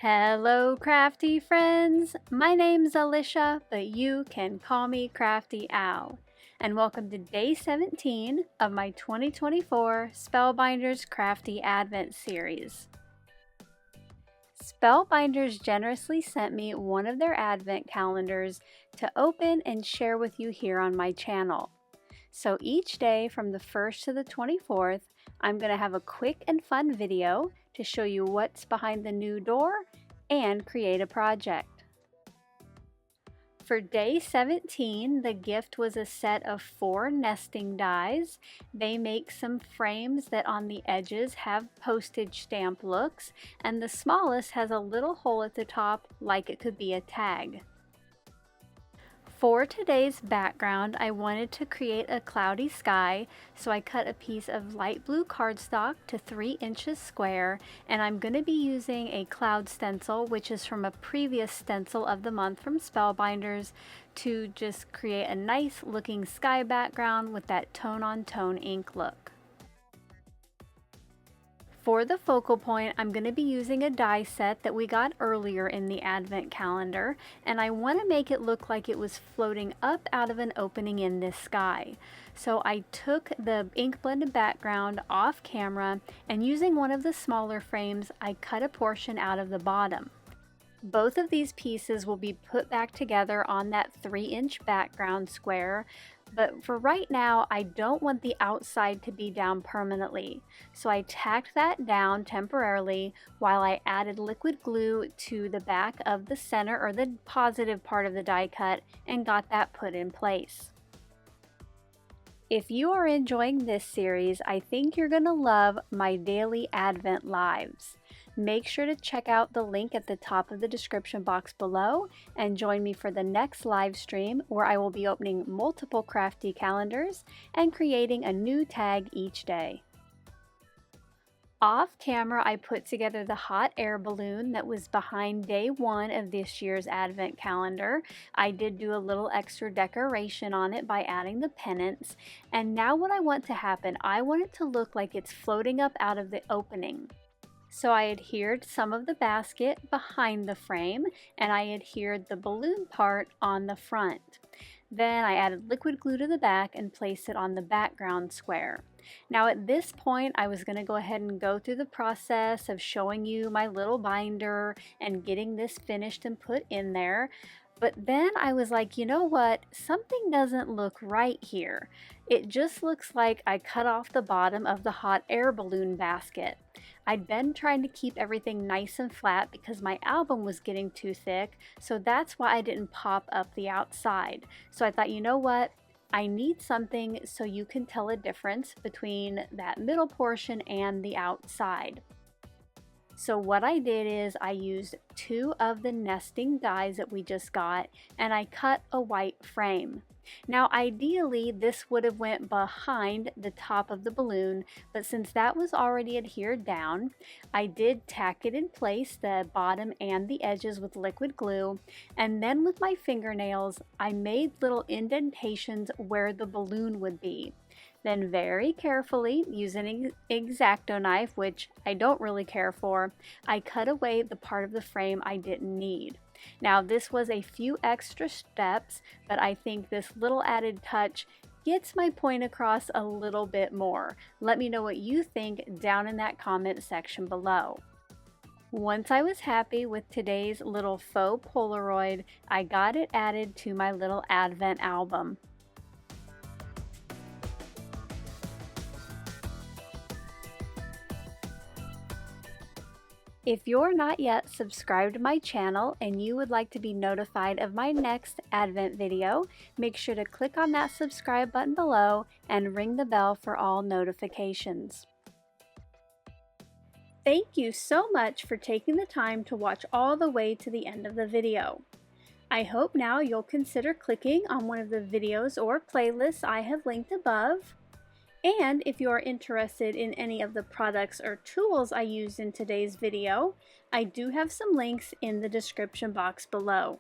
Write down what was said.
Hello crafty friends, my name's Alicia, but you can call me Crafty Al, and welcome to day 17 of my 2024 Spellbinders Crafty Advent series. Spellbinders generously sent me one of their advent calendars to open and share with you here on my channel. So each day from the 1st to the 24th, I'm going to have a quick and fun video to show you what's behind the new door and create a project. For day 17, the gift was a set of 4 nesting dies. They make some frames that on the edges have postage stamp looks, and the smallest has a little hole at the top like it could be a tag. For today's background, I wanted to create a cloudy sky, so I cut a piece of light blue cardstock to 3 inches square, and I'm going to be using a cloud stencil, which is from a previous stencil of the month from Spellbinders, to just create a nice looking sky background with that tone-on-tone ink look. For the focal point, I'm going to be using a die set that we got earlier in the advent calendar, and I want to make it look like it was floating up out of an opening in this sky. So I took the ink blended background off camera, and using one of the smaller frames, I cut a portion out of the bottom. Both of these pieces will be put back together on that 3-inch background square, but for right now I don't want the outside to be down permanently, so I tacked that down temporarily while I added liquid glue to the back of the center, or the positive part of the die cut, and got that put in place. If you are enjoying this series, I think you're going to love my daily Advent lives. Make sure to check out the link at the top of the description box below and join me for the next live stream, where I will be opening multiple crafty calendars and creating a new tag each day. Off camera, I put together the hot air balloon that was behind day 1 of this year's advent calendar. I did do a little extra decoration on it by adding the pennants, and now what I want to happen, I want it to look like it's floating up out of the opening. So I adhered some of the basket behind the frame, and I adhered the balloon part on the front. Then I added liquid glue to the back and placed it on the background square. Now at this point, I was going to go ahead and go through the process of showing you my little binder and getting this finished and put in there. But then I was like, you know what? Something doesn't look right here. It just looks like I cut off the bottom of the hot air balloon basket. I'd been trying to keep everything nice and flat because my album was getting too thick, so that's why I didn't pop up the outside. So I thought, you know what? I need something so you can tell a difference between that middle portion and the outside. So what I did is I used 2 of the nesting dies that we just got, and I cut a white frame. Now ideally this would have went behind the top of the balloon, but since that was already adhered down, I did tack it in place, the bottom and the edges, with liquid glue, and then with my fingernails I made little indentations where the balloon would be. Then very carefully, using an X-Acto knife, which I don't really care for, I cut away the part of the frame I didn't need. Now this was a few extra steps, but I think this little added touch gets my point across a little bit more. Let me know what you think down in that comment section below. Once I was happy with today's little faux Polaroid, I got it added to my little Advent album. If you're not yet subscribed to my channel and you would like to be notified of my next Advent video, make sure to click on that subscribe button below and ring the bell for all notifications. Thank you so much for taking the time to watch all the way to the end of the video. I hope now you'll consider clicking on one of the videos or playlists I have linked above. And if you are interested in any of the products or tools I used in today's video, I do have some links in the description box below.